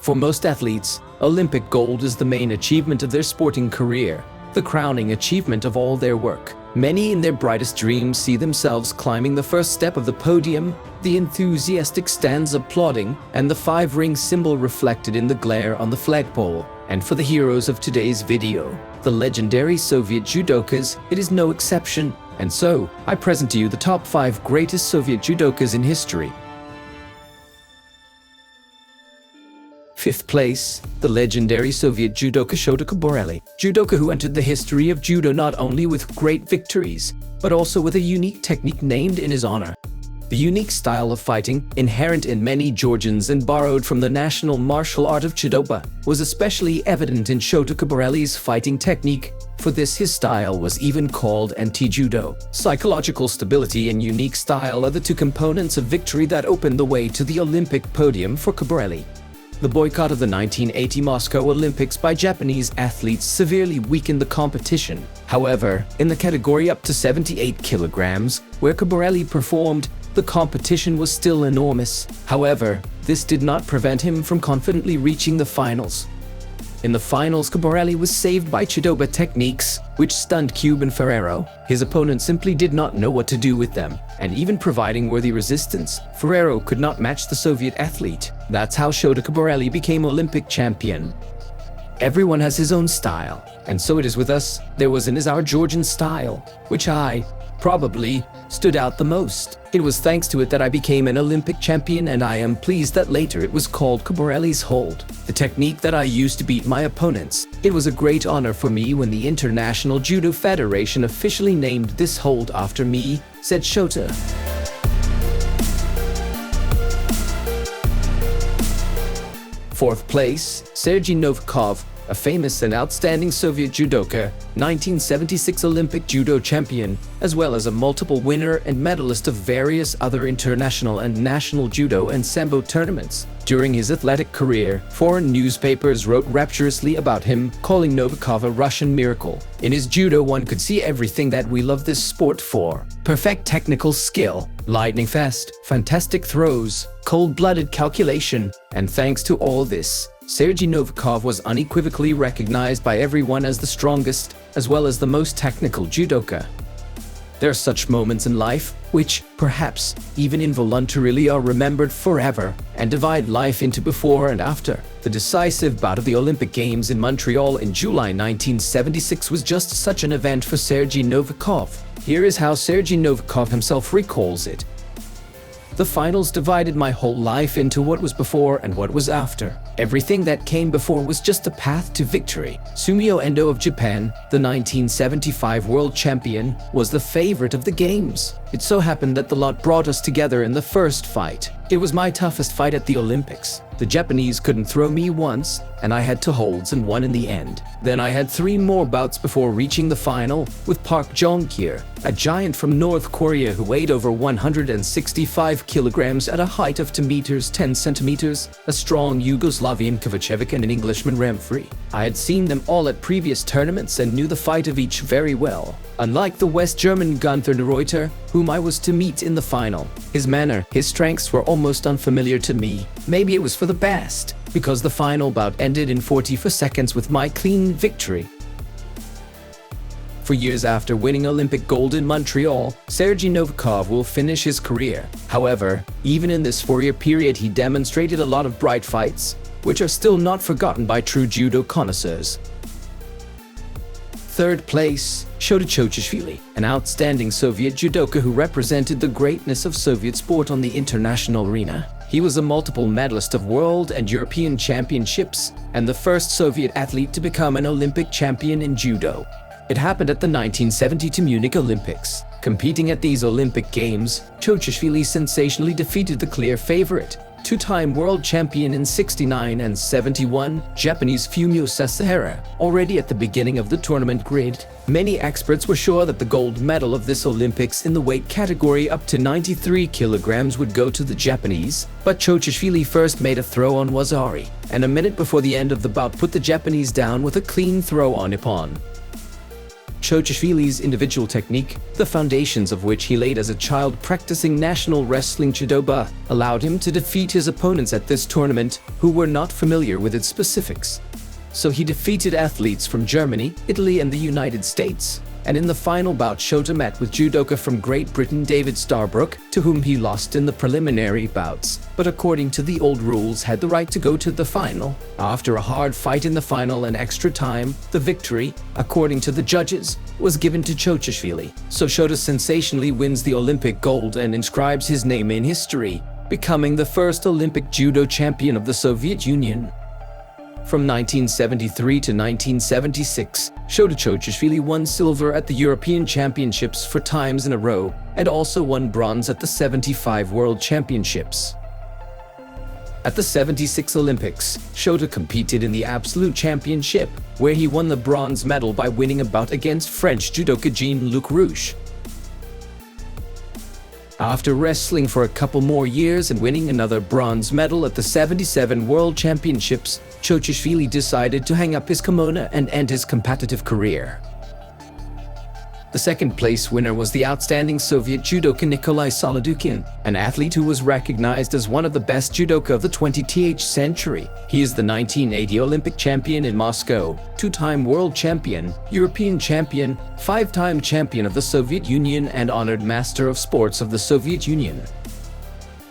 For most athletes, Olympic gold is the main achievement of their sporting career, the crowning achievement of all their work. Many in their brightest dreams see themselves climbing the first step of the podium, the enthusiastic stands applauding, and the 5-ring symbol reflected in the glare on the flagpole. And for the heroes of today's video, the legendary Soviet judokas, it is no exception. And so, I present to you the top 5 greatest Soviet judokas in history. 5th place, the legendary Soviet judoka Shota Kabali, judoka who entered the history of judo not only with great victories, but also with a unique technique named in his honor. The unique style of fighting, inherent in many Georgians and borrowed from the national martial art of Judoka, was especially evident in Shota Kabali's fighting technique. For this, his style was even called anti-judo. Psychological stability and unique style are the 2 components of victory that opened the way to the Olympic podium for Kabali. The boycott of the 1980 Moscow Olympics by Japanese athletes severely weakened the competition. However, in the category up to 78 kilograms, where Kabali performed, the competition was still enormous. However, this did not prevent him from confidently reaching the finals. In the finals, Kabali was saved by Judoka techniques, which stunned Cuban Ferrero. His opponent simply did not know what to do with them, and even providing worthy resistance, Ferrero could not match the Soviet athlete. That's how Shota Kabali became Olympic champion. Everyone has his own style, and so it is with us. There was our Georgian style, which probably stood out the most. It was thanks to it that I became an Olympic champion, and I am pleased that later it was called Kabali's hold, the technique that I used to beat my opponents. It was a great honor for me when the International Judo Federation officially named this hold after me, said Shota. 4th place, Sergey Novakov, a famous and outstanding Soviet judoka, 1976 Olympic judo champion, as well as a multiple winner and medalist of various other international and national judo and sambo tournaments. During his athletic career, foreign newspapers wrote rapturously about him, calling Novakov a Russian miracle. In his judo, one could see everything that we love this sport for: perfect technical skill, lightning fast, fantastic throws, cold-blooded calculation, and thanks to all this, Sergey Novakov was unequivocally recognized by everyone as the strongest, as well as the most technical judoka. There are such moments in life, which, perhaps, even involuntarily are remembered forever, and divide life into before and after. The decisive bout of the Olympic Games in Montreal in July 1976 was just such an event for Sergey Novakov. Here is how Sergey Novakov himself recalls it. The finals divided my whole life into what was before and what was after. Everything that came before was just a path to victory. Sumio Endo of Japan, the 1975 world champion, was the favorite of the games. It so happened that the lot brought us together in the first fight. It was my toughest fight at the Olympics. The Japanese couldn't throw me once, and I had 2 holds and won in the end. Then I had 3 more bouts before reaching the final with Park Jong-kir, a giant from North Korea who weighed over 165 kilograms at a height of 2 meters 10 centimeters, a strong Yugoslavian Kovacevic and an Englishman Remfrey. I had seen them all at previous tournaments and knew the fight of each very well. Unlike the West German Gunther Reuter, whom I was to meet in the final, his manner, his strengths were almost unfamiliar to me. Maybe it was for the best, because the final bout ended in 44 seconds with my clean victory. For years after winning Olympic gold in Montreal, Sergey Novakov will finish his career. However, even in this 4-year period, he demonstrated a lot of bright fights, which are still not forgotten by true judo connoisseurs. 3rd place, Shota Chojisfili, an outstanding Soviet judoka who represented the greatness of Soviet sport on the international arena. He was a multiple medalist of world and European championships, and the first Soviet athlete to become an Olympic champion in judo. It happened at the 1972 Munich Olympics. Competing at these Olympic Games, Chojisfili sensationally defeated the clear favorite, 2-time world champion in 69 and 71, Japanese Fumio Sasahara. Already at the beginning of the tournament grid, many experts were sure that the gold medal of this Olympics in the weight category up to 93 kilograms would go to the Japanese, but Chojisfili first made a throw on Wazari, and a minute before the end of the bout put the Japanese down with a clean throw on Ippon. Chojisfili's individual technique, the foundations of which he laid as a child practicing national wrestling judoba, allowed him to defeat his opponents at this tournament who were not familiar with its specifics. So he defeated athletes from Germany, Italy, and the United States. And in the final bout, Shota met with judoka from Great Britain David Starbrook, to whom he lost in the preliminary bouts, but according to the old rules had the right to go to the final. After a hard fight in the final and extra time, the victory, according to the judges, was given to Chojisfili. So Shota sensationally wins the Olympic gold and inscribes his name in history, becoming the first Olympic judo champion of the Soviet Union. From 1973 to 1976, Shota Chojisfili won silver at the European Championships 4 times in a row and also won bronze at the 75 World Championships. At the 76 Olympics, Shota competed in the Absolute Championship, where he won the bronze medal by winning a bout against French judoka Jean-Luc Rouche. After wrestling for a couple more years and winning another bronze medal at the 77 World Championships, Chojisfili decided to hang up his kimono and end his competitive career. The second place winner was the outstanding Soviet judoka Nikolai Solidukin, an athlete who was recognized as one of the best judoka of the 20th century. He is the 1980 Olympic champion in Moscow, 2-time world champion, European champion, 5-time champion of the Soviet Union, and honored master of sports of the Soviet Union.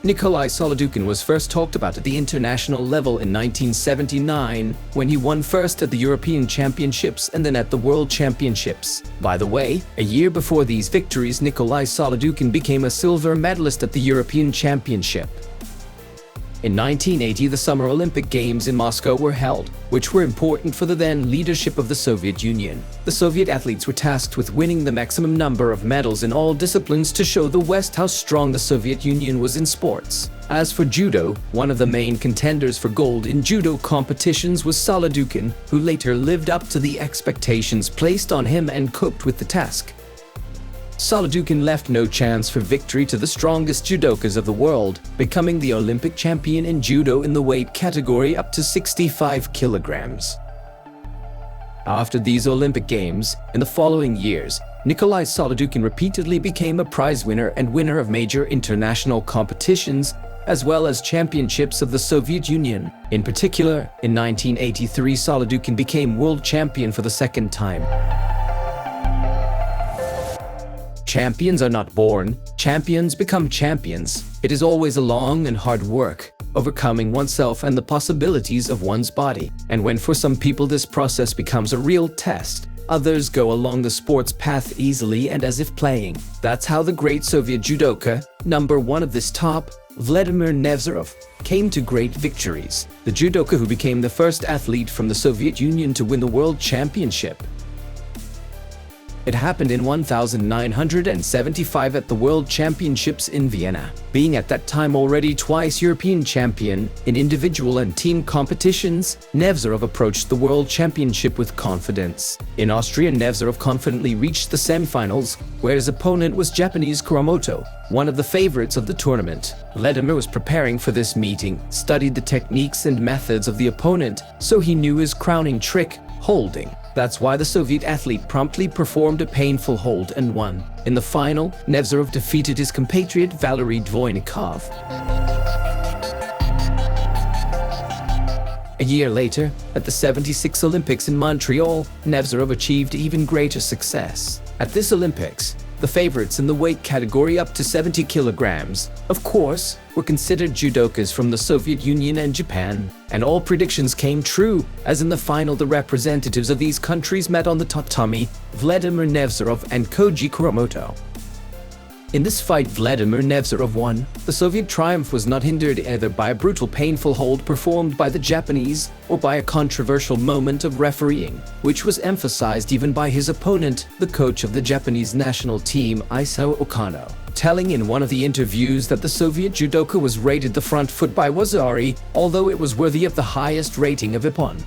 Nikolai Solidukin was first talked about at the international level in 1979, when he won first at the European Championships and then at the World Championships. By the way, a year before these victories, Nikolai Solidukin became a silver medalist at the European Championship. In 1980, the Summer Olympic Games in Moscow were held, which were important for the then leadership of the Soviet Union. The Soviet athletes were tasked with winning the maximum number of medals in all disciplines to show the West how strong the Soviet Union was in sports. As for judo, one of the main contenders for gold in judo competitions was Solidukin, who later lived up to the expectations placed on him and coped with the task. Solidukin left no chance for victory to the strongest judokas of the world, becoming the Olympic champion in judo in the weight category up to 65 kilograms. After these Olympic Games, in the following years, Nikolai Solidukin repeatedly became a prize winner and winner of major international competitions, as well as championships of the Soviet Union. In particular, in 1983, Solidukin became world champion for the second time. Champions are not born, champions become champions. It is always a long and hard work, overcoming oneself and the possibilities of one's body. And when for some people this process becomes a real test, others go along the sport's path easily and as if playing. That's how the great Soviet judoka, number 1 of this top, Vladimir Nevserov, came to great victories. The judoka who became the first athlete from the Soviet Union to win the World Championship. It happened in 1975 at the World Championships in Vienna. Being at that time already twice European champion in individual and team competitions, Nevserov approached the World Championship with confidence. In Austria, Nevserov confidently reached the semifinals, where his opponent was Japanese Kuramoto, one of the favorites of the tournament. Vladimir was preparing for this meeting, studied the techniques and methods of the opponent, so he knew his crowning trick, holding. That's why the Soviet athlete promptly performed a painful hold and won. In the final, Nevserov defeated his compatriot Valery Dvoinikov. A year later, at the 76 Olympics in Montreal, Nevserov achieved even greater success. At this Olympics, the favorites in the weight category up to 70 kilograms, of course, were considered judokas from the Soviet Union and Japan. And all predictions came true, as in the final the representatives of these countries met on the tatami, Vladimir Nevserov and Koji Kuramoto. In this fight, Vladimir Nevserov won. The Soviet triumph was not hindered either by a brutal painful hold performed by the Japanese or by a controversial moment of refereeing, which was emphasized even by his opponent, the coach of the Japanese national team, Isao Okano, telling in one of the interviews that the Soviet judoka was rated the front foot by Wazari, although it was worthy of the highest rating of Ippon.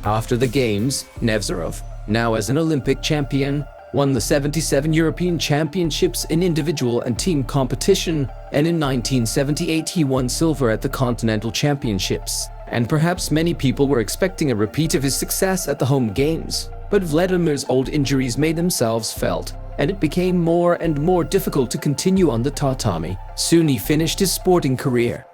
After the games, Nevserov, now as an Olympic champion, won the 77 European Championships in individual and team competition, and in 1978 he won silver at the Continental Championships. And perhaps many people were expecting a repeat of his success at the home games. but Vladimir's old injuries made themselves felt, and it became more and more difficult to continue on the tatami. Soon he finished his sporting career.